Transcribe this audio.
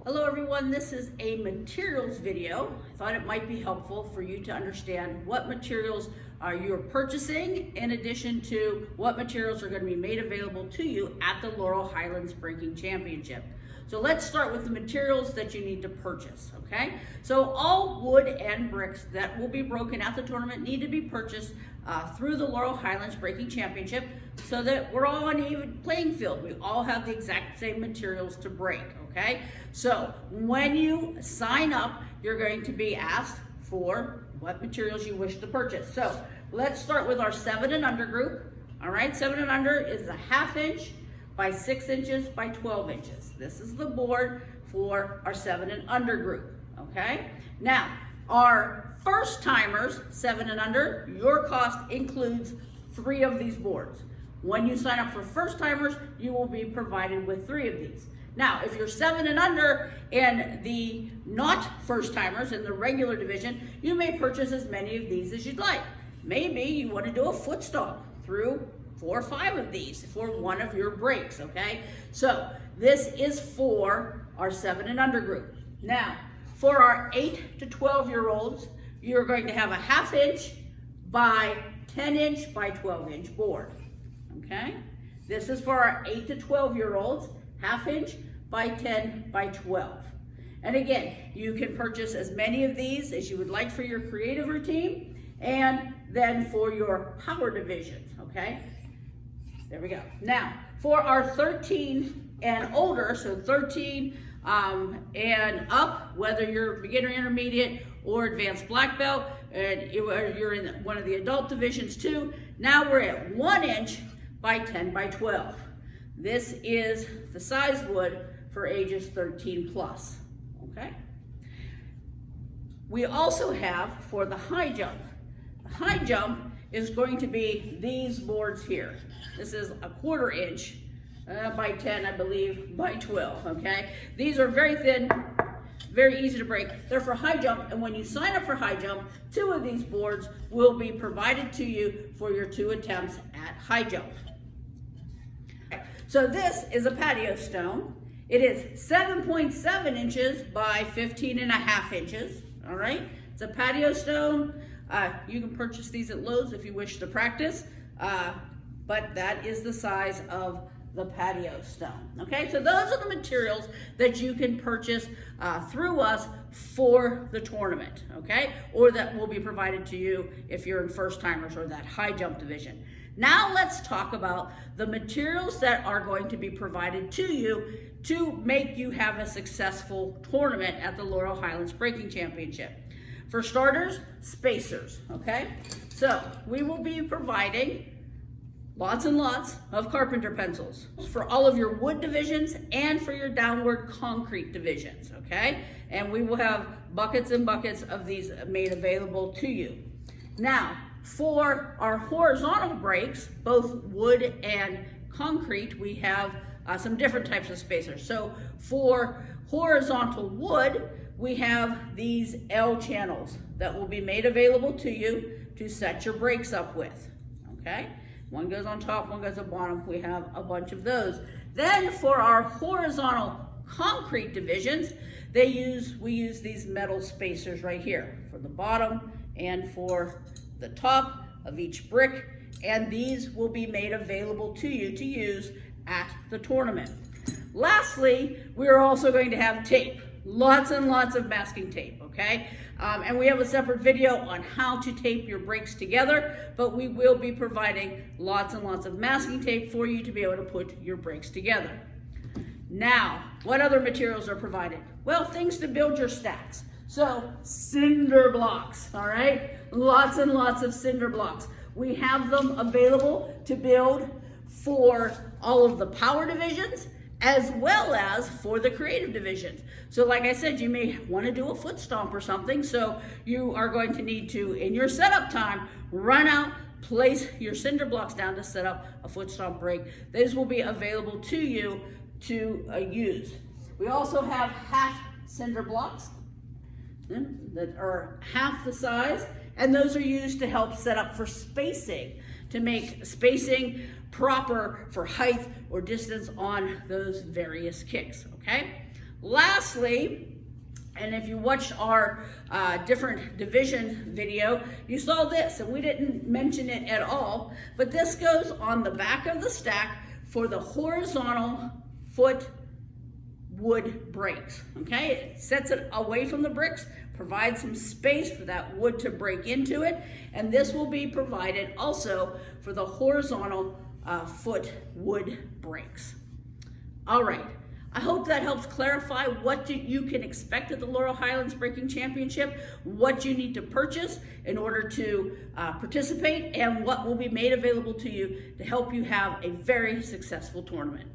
Hello everyone, this is a materials video. I thought it might be helpful for you to understand what materials you're purchasing in addition to what materials are going to be made available to you at the Laurel Highlands Breaking Championship. So let's start with the materials that you need to purchase, okay? So all wood and bricks that will be broken at the tournament need to be purchased through the Laurel Highlands Breaking Championship so that we're all on an even playing field. We all have the exact same materials to break, okay? So when you sign up, you're going to be asked for what materials you wish to purchase. So let's start with our 7 and under group. All right, 7 and under is a 1/2 inch by 6 inches by 12 inches. This is the board for our 7 and under group, okay? Now, our first timers, 7 and under, your cost includes 3 of these boards. When you sign up for first timers, you will be provided with 3 of these. Now, if you're 7 and under and the not first timers in the regular division, you may purchase as many of these as you'd like. Maybe you want to do a foot stomp through 4 or 5 of these for one of your breaks, okay? So this is for our 7 and under group. Now, for our 8 to 12-year-olds, you're going to have a 1/2 inch by 10 inch by 12 inch board, okay? This is for our 8 to 12-year-olds, 1/2 inch by 10 by 12. And again, you can purchase as many of these as you would like for your creative routine and then for your power divisions, okay? There we go. Now, for our 13 and older, so 13 and up, whether you're beginner, intermediate, or advanced black belt, and you're in one of the adult divisions too, now we're at 1 inch by 10 by 12. This is the size wood for ages 13 plus, okay? We also have for the high jump. The high jump is going to be these boards here. This is a 1/4 inch by 10, I believe, by 12, okay? These are very thin, very easy to break. They're for high jump, and when you sign up for high jump, 2 of these boards will be provided to you for your 2 attempts at high jump. So this is a patio stone. It is 7.7 inches by 15.5 inches, all right? It's a patio stone. You can purchase these at Lowe's if you wish to practice, but that is the size of the patio stone, okay? So those are the materials that you can purchase through us for the tournament, okay? Or that will be provided to you if you're in first timers or that high jump division. Now let's talk about the materials that are going to be provided to you to make you have a successful tournament at the Laurel Highlands Breaking Championship. For starters, spacers, okay? So we will be providing lots and lots of carpenter pencils for all of your wood divisions and for your downward concrete divisions, okay? And we will have buckets and buckets of these made available to you. Now, for our horizontal breaks, both wood and concrete, we have some different types of spacers. So for horizontal wood, we have these L channels that will be made available to you to set your breaks up with, okay? One goes on top, one goes on bottom. We have a bunch of those. Then for our horizontal concrete divisions, we use these metal spacers right here for the bottom and for the top of each brick, and these will be made available to you to use at the tournament. Lastly, we're also going to have tape. Lots and lots of masking tape, okay? And we have a separate video on how to tape your breaks together, but we will be providing lots and lots of masking tape for you to be able to put your breaks together. Now, what other materials are provided? Well, things to build your stacks. So, cinder blocks, all right? Lots and lots of cinder blocks. We have them available to build for all of the power divisions, as well as for the creative divisions. So like I said, you may want to do a foot stomp or something, so you are going to need to, in your setup time, run out, place your cinder blocks down to set up a foot stomp break. These will be available to you to use. We also have 1/2 cinder blocks that are 1/2 the size, and those are used to help set up for spacing, to make spacing proper for height or distance on those various kicks, okay? Lastly, and if you watched our different division video, you saw this, and we didn't mention it at all, but this goes on the back of the stack for the horizontal foot wood brakes, okay? It sets it away from the bricks, provides some space for that wood to break into it, and this will be provided also for the horizontal foot wood brakes. All right. I hope that helps clarify what you can expect at the Laurel Highlands Braking Championship, what you need to purchase in order to participate, and what will be made available to you to help you have a very successful tournament.